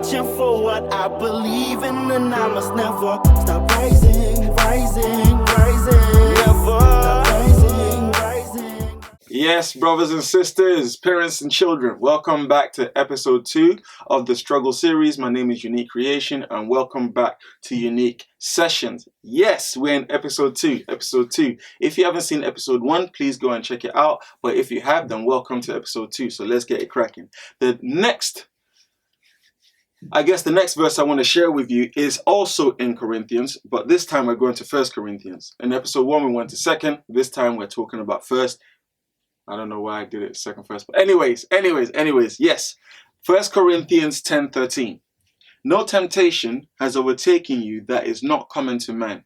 reaching for what I believe in, and I must never stop rising, rising, rising. Never stop rising, rising. Yes, brothers and sisters, parents and children, welcome back to episode 2 of the Struggle series. My name is Unique Creation, and welcome back to Unique Sessions. Yes, we're in episode 2. If you haven't seen episode 1, please go and check it out. But if you have, then welcome to episode 2. So let's get it cracking. The next verse I want to share with you is also in Corinthians, but this time we're going to 1 Corinthians. In episode 1, we went to 2nd. This time we're talking about 1st. I don't know why I did it second first, but anyways, yes. 1 Corinthians 10:13. No temptation has overtaken you that is not common to man.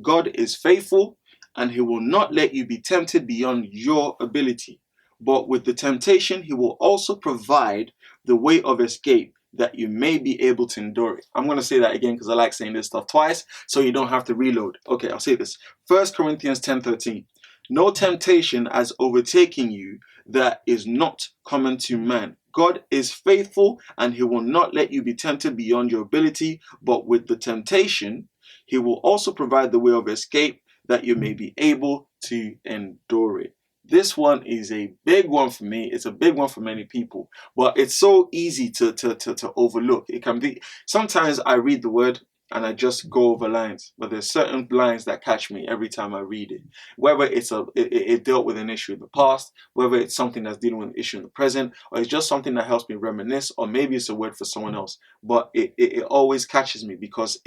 God is faithful, and he will not let you be tempted beyond your ability. But with the temptation, he will also provide the way of escape that you may be able to endure it. I'm going to say that again because I like saying this stuff twice so you don't have to reload. Okay, I'll say this. 1 Corinthians 10:13. No temptation has overtaken you that is not common to man. God is faithful, and he will not let you be tempted beyond your ability, but with the temptation, he will also provide the way of escape that you may be able to endure it. This one is a big one for me. It's a big one for many people, but it's so easy to overlook. It can be, sometimes I read the word and I just go over lines, but there's certain lines that catch me every time I read it. Whether it dealt with an issue in the past, whether it's something that's dealing with an issue in the present, or it's just something that helps me reminisce, or maybe it's a word for someone else. But it always catches me because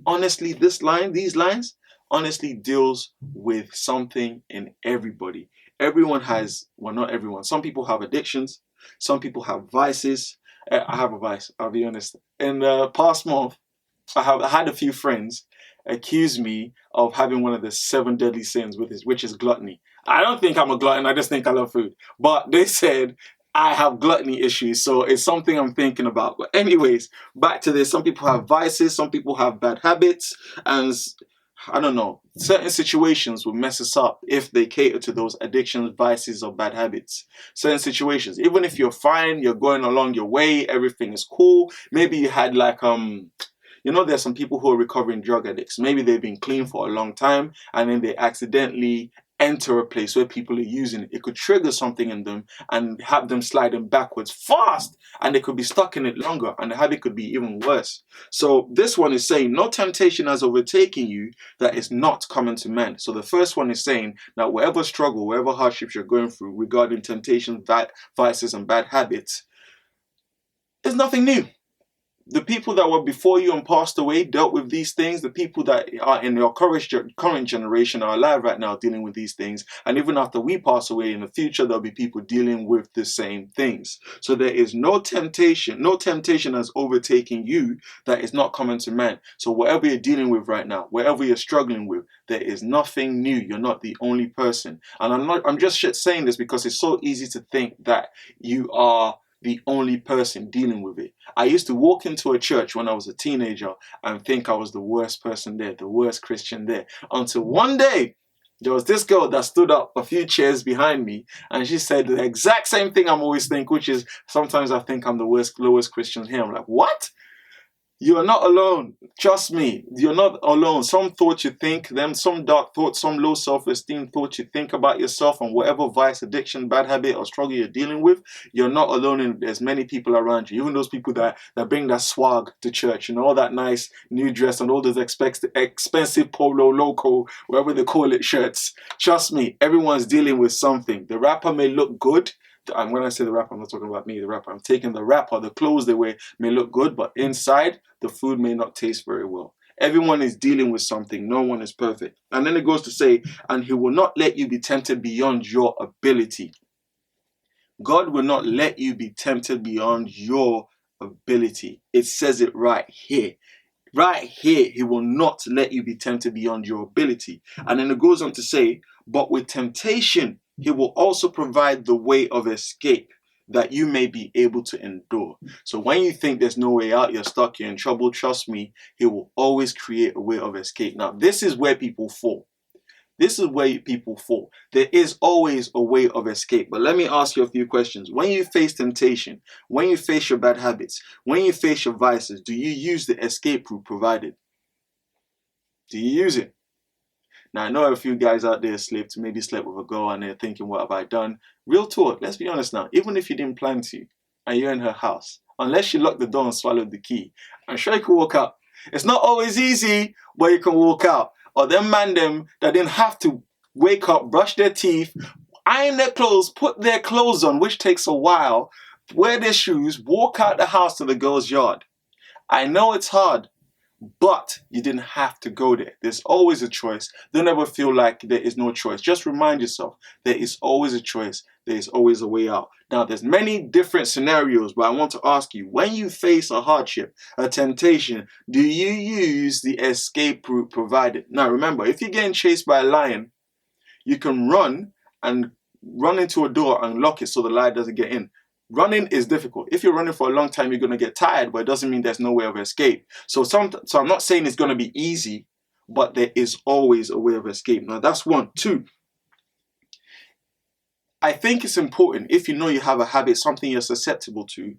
honestly, these lines honestly deals with something in everybody. Everyone has, well, not everyone. Some people have addictions. Some people have vices. I have a vice, I'll be honest. In the past month, I had a few friends accuse me of having one of the 7 deadly sins, which is gluttony. I don't think I'm a glutton. I just think I love food. But they said I have gluttony issues, so it's something I'm thinking about. But anyways, back to this. Some people have vices. Some people have bad habits. And I don't know, certain situations will mess us up if they cater to those addictions, vices, or bad habits. Certain situations, even if you're fine, you're going along your way, everything is cool. Maybe you had there's some people who are recovering drug addicts. Maybe they've been clean for a long time and then they accidentally enter a place where people are using it. It could trigger something in them and have them sliding backwards fast, and they could be stuck in it longer, and the habit could be even worse. So this one is saying, no temptation has overtaken you that is not common to man. So the first one is saying that whatever struggle, whatever hardships you're going through regarding temptations, vices, and bad habits, is nothing new. The people that were before you and passed away dealt with these things. The people that are in your current generation are alive right now dealing with these things. And even after we pass away in the future, there'll be people dealing with the same things. So there is no temptation has overtaken you that is not common to man. So whatever you're dealing with right now, whatever you're struggling with, there is nothing new. You're not the only person. And I'm just saying this because it's so easy to think that you are the only person dealing with it. I used to walk into a church when I was a teenager and think I was the worst person there, the worst Christian there, until one day there was this girl that stood up a few chairs behind me and she said the exact same thing I'm always thinking, which is sometimes I think I'm the lowest Christian here. I'm like, what? You are not alone. Trust me, you're not alone. Some thoughts you think, some dark thoughts, some low self-esteem thoughts you think about yourself and whatever vice, addiction, bad habit, or struggle you're dealing with, you're not alone. And there's many people around you, even those people that bring that swag to church, all that nice new dress and all those expensive Polo Loco, whatever they call it, shirts. Trust me, everyone's dealing with something. The rapper may look good. And when I say the rapper, I'm not talking about me, the rapper. I'm taking the rapper, the clothes they wear may look good, but inside, the food may not taste very well. Everyone is dealing with something. No one is perfect. And then it goes to say, and he will not let you be tempted beyond your ability. God will not let you be tempted beyond your ability. It says it right here. Right here, he will not let you be tempted beyond your ability. And then it goes on to say, but with temptation, he will also provide the way of escape that you may be able to endure. So when you think there's no way out, you're stuck, you're in trouble, trust me, he will always create a way of escape. Now, this is where people fall. This is where people fall. There is always a way of escape. But let me ask you a few questions. When you face temptation, when you face your bad habits, when you face your vices, do you use the escape route provided? Do you use it? Now, I know a few guys out there maybe slept with a girl and they're thinking, what have I done? Real talk, let's be honest now. Even if you didn't plan to and you're in her house, unless you locked the door and swallowed the key, I'm sure you can walk out. It's not always easy, but you can walk out. Or them that didn't have to wake up, brush their teeth, iron their clothes, put their clothes on, which takes a while, wear their shoes, walk out the house to the girl's yard. I know it's hard, but you didn't have to go there. There's always a choice. Don't ever feel like there is no choice. Just remind yourself there is always a choice. There is always a way out. Now, there's many different scenarios, but I want to ask you, when you face a hardship, a temptation, do you use the escape route provided? Now, remember, if you're getting chased by a lion, you can run into a door and lock it so the lion doesn't get in. Running is difficult. If you're running for a long time, you're going to get tired, but it doesn't mean there's no way of escape. So I'm not saying it's going to be easy, but there is always a way of escape. Now, that's one. Two, I think it's important, if you know you have a habit, something you're susceptible to,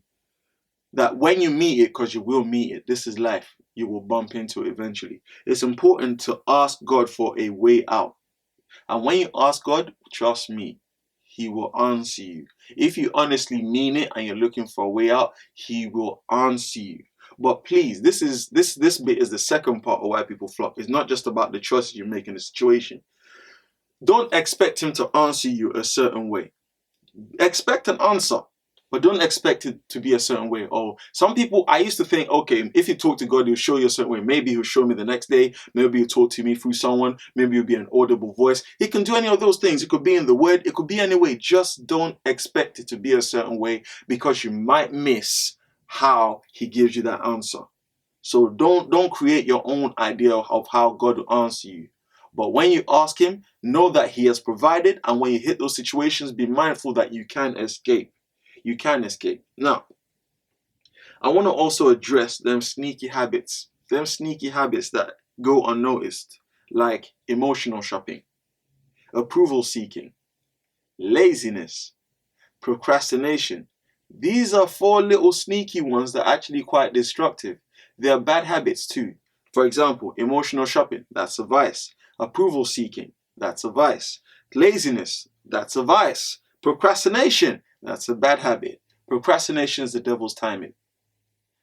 that when you meet it, because you will meet it, this is life, you will bump into it eventually. It's important to ask God for a way out. And when you ask God, trust me, He will answer you. If you honestly mean it and you're looking for a way out, He will answer you. But please, this bit is the second part of why people flop. It's not just about the choices you make in the situation. Don't expect Him to answer you a certain way. Expect an answer, but don't expect it to be a certain way. Oh, some people, I used to think, okay, if you talk to God, He'll show you a certain way. Maybe He'll show me the next day. Maybe He'll talk to me through someone. Maybe it'll be an audible voice. He can do any of those things. It could be in the Word. It could be any way. Just don't expect it to be a certain way, because you might miss how He gives you that answer. So don't create your own idea of how God will answer you. But when you ask Him, know that He has provided. And when you hit those situations, be mindful that you can escape. You can escape. Now, I want to also address them sneaky habits that go unnoticed, like emotional shopping, approval seeking, laziness, procrastination. These are 4 little sneaky ones that are actually quite destructive. They are bad habits too. For example, emotional shopping, that's a vice. Approval seeking, that's a vice. Laziness, that's a vice. Procrastination, that's a bad habit. Procrastination is the devil's timing.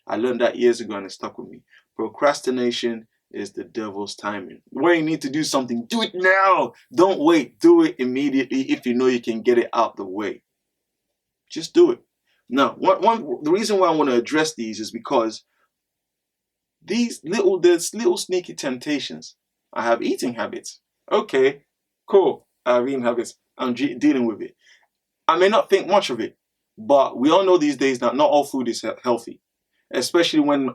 I learned that years ago and it stuck with me. Procrastination is the devil's timing. When you need to do something, do it now. Don't wait. Do it immediately if you know you can get it out the way. Just do it. Now, the reason why I want to address these is because there's little sneaky temptations. I have eating habits. Okay, cool. I have eating habits. I'm dealing with it. I may not think much of it, but we all know these days that not all food is healthy. Especially when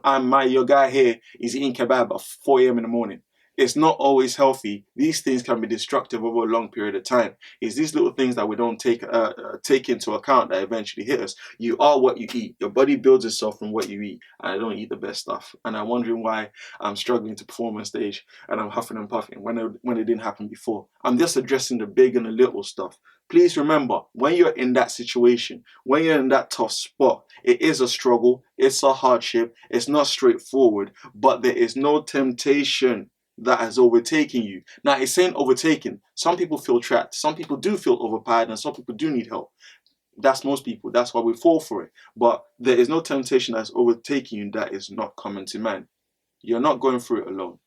your guy here is eating kebab at 4 a.m. in the morning. It's not always healthy. These things can be destructive over a long period of time. It's these little things that we don't take into account that eventually hit us. You are what you eat. Your body builds itself from what you eat. And I don't eat the best stuff. And I'm wondering why I'm struggling to perform on stage and I'm huffing and puffing when it didn't happen before. I'm just addressing the big and the little stuff. Please remember, when you're in that situation, when you're in that tough spot, it is a struggle. It's a hardship. It's not straightforward. But there is no temptation that has overtaken you. Now, it's saying overtaken. Some people feel trapped. Some people do feel overpowered, and some people do need help. That's most people. That's why we fall for it. But there is no temptation that's overtaking you that is not common to man. You're not going through it alone.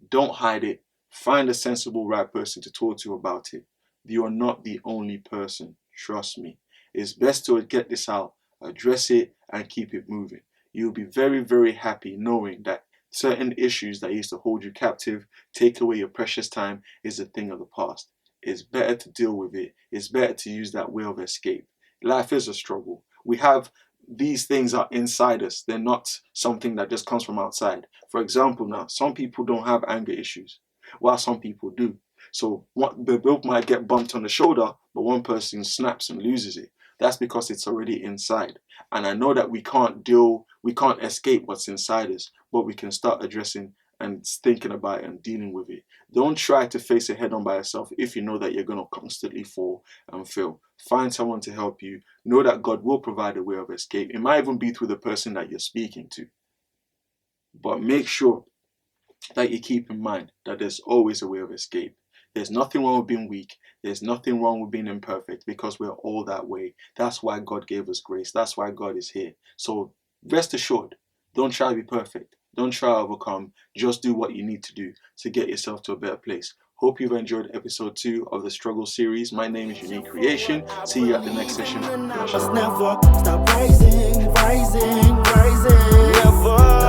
Don't hide it. Find a sensible, right person to talk to about it. You are not the only person. Trust me. It's best to get this out, address it, and keep it moving. You'll be very, very happy knowing that certain issues that used to hold you captive, take away your precious time, is a thing of the past. It's better to deal with it. It's better to use that way of escape. Life is a struggle. These things are inside us. They're not something that just comes from outside. For example, now, some people don't have anger issues, while some people do. So they both might get bumped on the shoulder, but one person snaps and loses it. That's because it's already inside. And I know that we can't escape what's inside us, but we can start addressing and thinking about it and dealing with it. Don't try to face it head on by yourself if you know that you're going to constantly fall and fail. Find someone to help you. Know that God will provide a way of escape. It might even be through the person that you're speaking to. But make sure that you keep in mind that there's always a way of escape. There's nothing wrong with being weak. There's nothing wrong with being imperfect, because we're all that way. That's why God gave us grace. That's why God is here. So rest assured, don't try to be perfect. Don't try to overcome. Just do what you need to do to get yourself to a better place. Hope you've enjoyed episode 2 of the Struggle series. My name is Unique Creation. See you at the next session. I must never stop rising, rising, rising. Never.